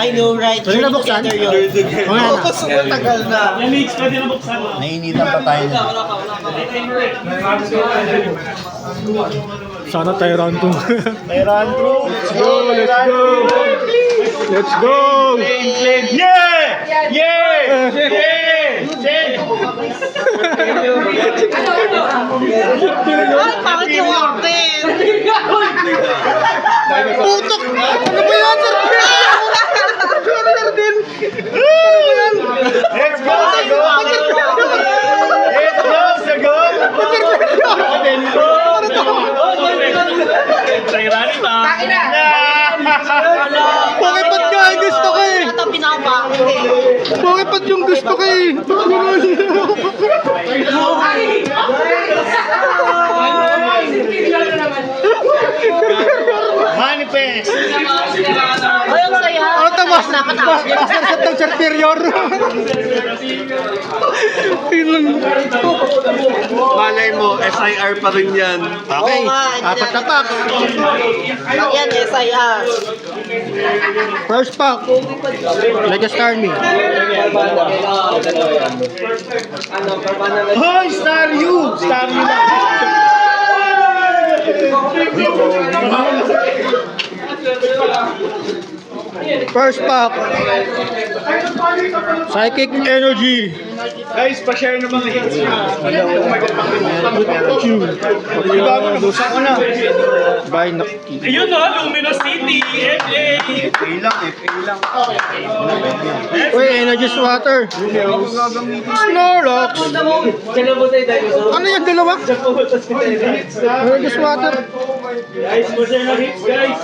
I know, right? Pwede na buksan? Together yun. Mamaya na. Super tagal na. Nainitan pa tayo na. Sana tayo round 2. Mayroon bro. Let's go! Let's go! Let's go! Yeah! Yeah! Ay, bakit yung actin? Putok! Ano ba yan, sir? Let's go! Let's go! Sago! Pokepad ka eh! Gusto ko eh! Ito pinapakit eh. Pokepad yung gusto ko eh! Manifest! Ay, ang saya. Ano ito? Master set ng superior! Malay mo, SIR pa rin yan. Okay, apat na pack. Yan, SIR. First pack. Mega Star Me. Hoy! Star you! Star you na! First pack. Psychic Energy. Guys, pa-share ng mga hits nyo. Lusa ko na. By na. Ayun o, Luminous City, FA! FA lang. Uy, Energy Water. Snorlax. Ano yung dalawa? Energy Water. Guys, pa-share ng hits, guys!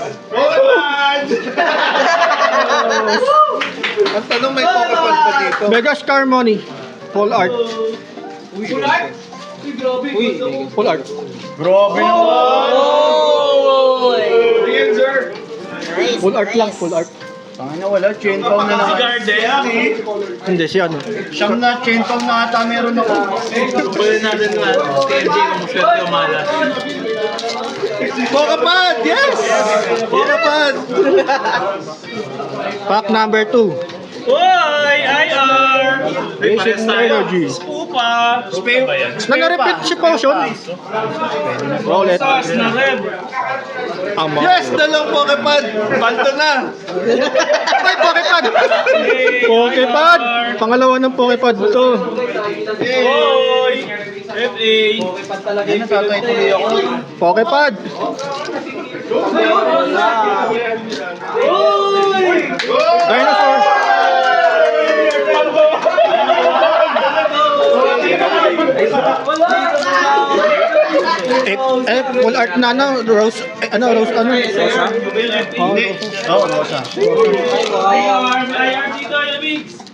Ang tanong, may Pokemon pa dito. Mega Star Money. Full art. Full art. Grabe naman! Full art lang, full art. Tanga na wala, chain pound na naman. Garden. Hindi siya ano. Siyam na chain pound na ata meron ako. Pwede natin na TMJ kung swerte umala. Pokepad! Yes! Pokepad! Pack number 2. Hoy! IR! Basic Energy. Spupa! Spupa ba yan? Na-repeat si Potion. Roulette. Sauce na red! Ama. Yes! Dalawang Pokepad! Panto na! Ay, Pokepad! Pokepad! Pangalawa ng Pokepad to. Hoy! FA! Hindi na tatay-tuloy ako. Pokepad! Dinosaur! Full art na ano, Rose, Rose ano? Hindi. Oo, Rosa. IR dito, Yamix!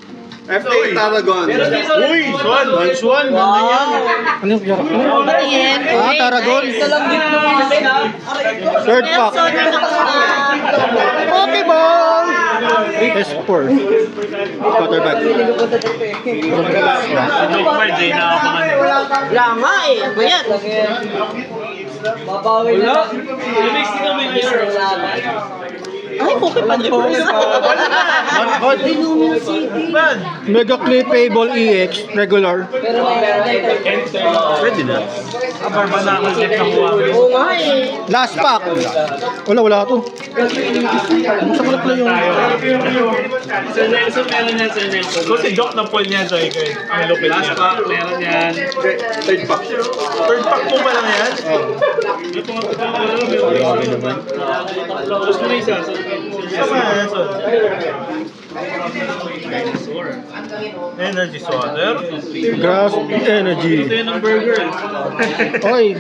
FA Tarragon. Uy! Swan! Ano yung yara? Yan. Tarragon. Third pack. Pokeball! S4. Quarterback. Joke pa, Jay na ako Lama eh. Ano yan? Wala! Yamix, dito may IR. Ay, Pokemon yun. Mega Clippable EX. Regular. Pwede na. Barba na ako set na kuha. Oo nga eh. Last pack. Wala to. Gusto ko na pala yung... Sir Nelson, meron yan, Sir Nelson. Kasi joke na po niya, Joy. Ang lupit niya. Last pack, meron yan. Third pack. Third pack po ba lang yan? Ito nga po naman. Gusto mo isa? Sama na, Nelson. Energy Swatter. Grass Energy. Ito yun ang burger. Oy,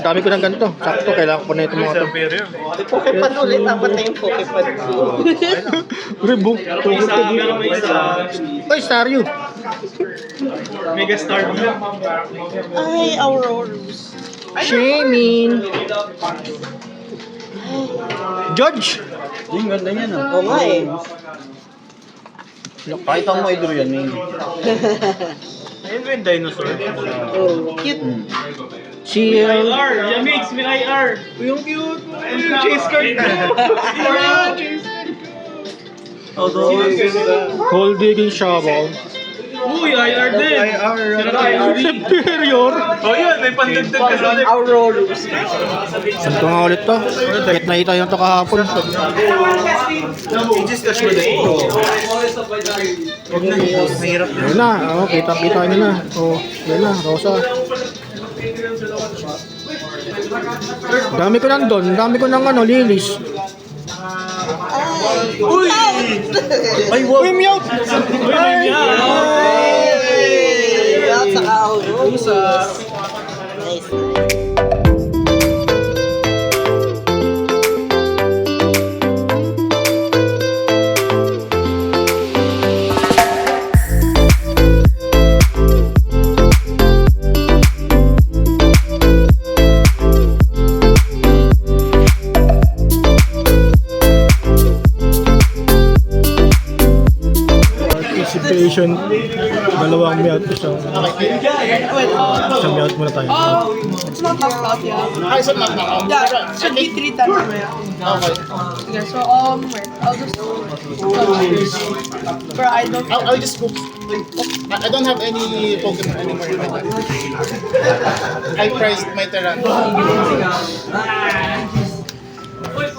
dami ko ng ganito. Sakto, kailangan ko na ito mga to. Superior. Pokemon ulit. Dapat na yung Pokemon. Rebook. Meron may isa. Oy, Staryu. Mega Star B. Ay, Aurorus. Shamin. Judge. Yung ganda niya no? Oo nga eh. Kahit ang mo idro yan, may Ayun ba yung dinosaur? Oh, cute. Si... IR! Yamix, may IR! Yung cute! Yung chase card na! Gold digging shovel. Uy, IR din. Superior. Oh, yun. May pandagdag ka sa ulit. Aurorus. Saan ko nga ulit to? Kahit nakita yun to kahapon. I-discuss mo din. Yun na, kita nyo na. Yun na, Rosa. Dami ko nandun, dami ko ng lilis. Uy! Ay, wow! Uy, meow! Ay! At saka Aurorus. Nice. Participation. Dalawang meow. Isang meow muna tayo. It's not knockout, yeah. It's not knockout. Yeah, it should be 3 times. Okay, so wait, I'll just but I don't. I'll just go. I don't have any Pokemon anymore in my life. I priced my Terran.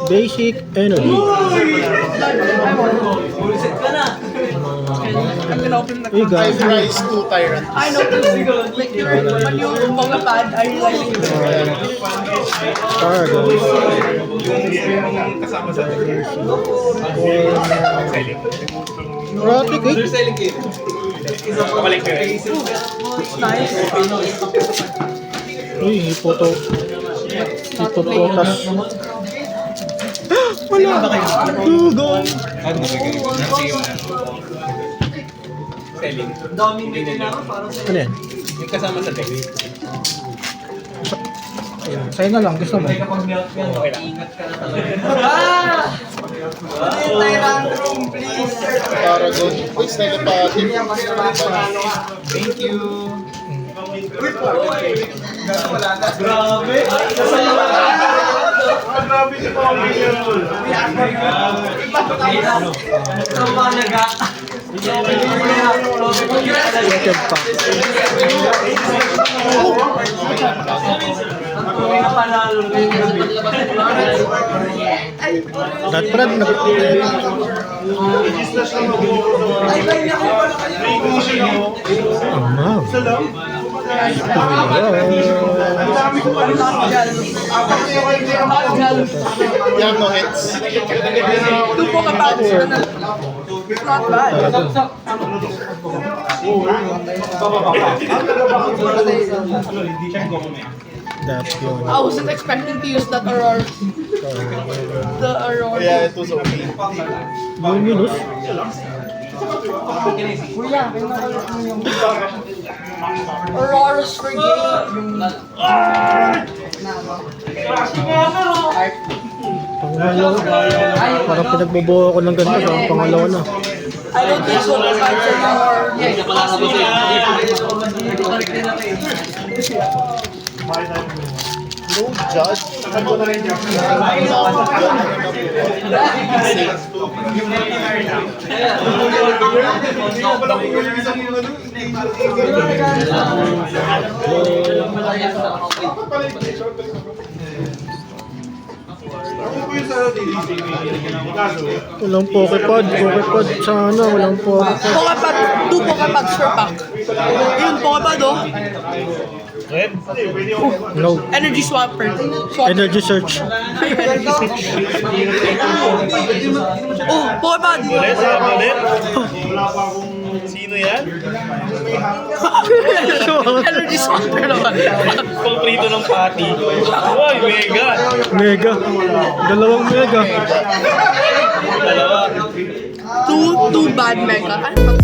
Basic energy. I'm gonna open the Hey I guys. priced 2 Tyrants. I know. Like, when you mga bad, I like it. Cargo. Erotic eh. Nice. Uy, hipopotas. Wala. Dugong. Ano yan? Yung kasama sa deck. Sa'yo na lang, gusto mo. Paragon. It's not about Thank you. Grabe si Pogi yun. Second pack. That Brad, You have no hits. 2 Pokepads. It's not bad. That's yun. I wasn't expecting to use that Aurora. The Aurora. Yeah, it was okay. Luminous. Aurora's for game. Pangalawa. Parang pinagbubuo ako ng ganito sa pangalawa na. I don't think so. Pokepads anymore. No judge. Walang Pokepad sana, walang Pokepad. Pokepad, 2 Pokepads per pack. Yun, Pokepad oh. No. Energy swapper. Energy search. Oh, Pokepad! Ulit. Wala pa akong sino yan. Energy swapper naman. Pang-prito ng patty. Uy, mega. Mega. Dalawang mega. Dalawa. 2 bad mega. Ano?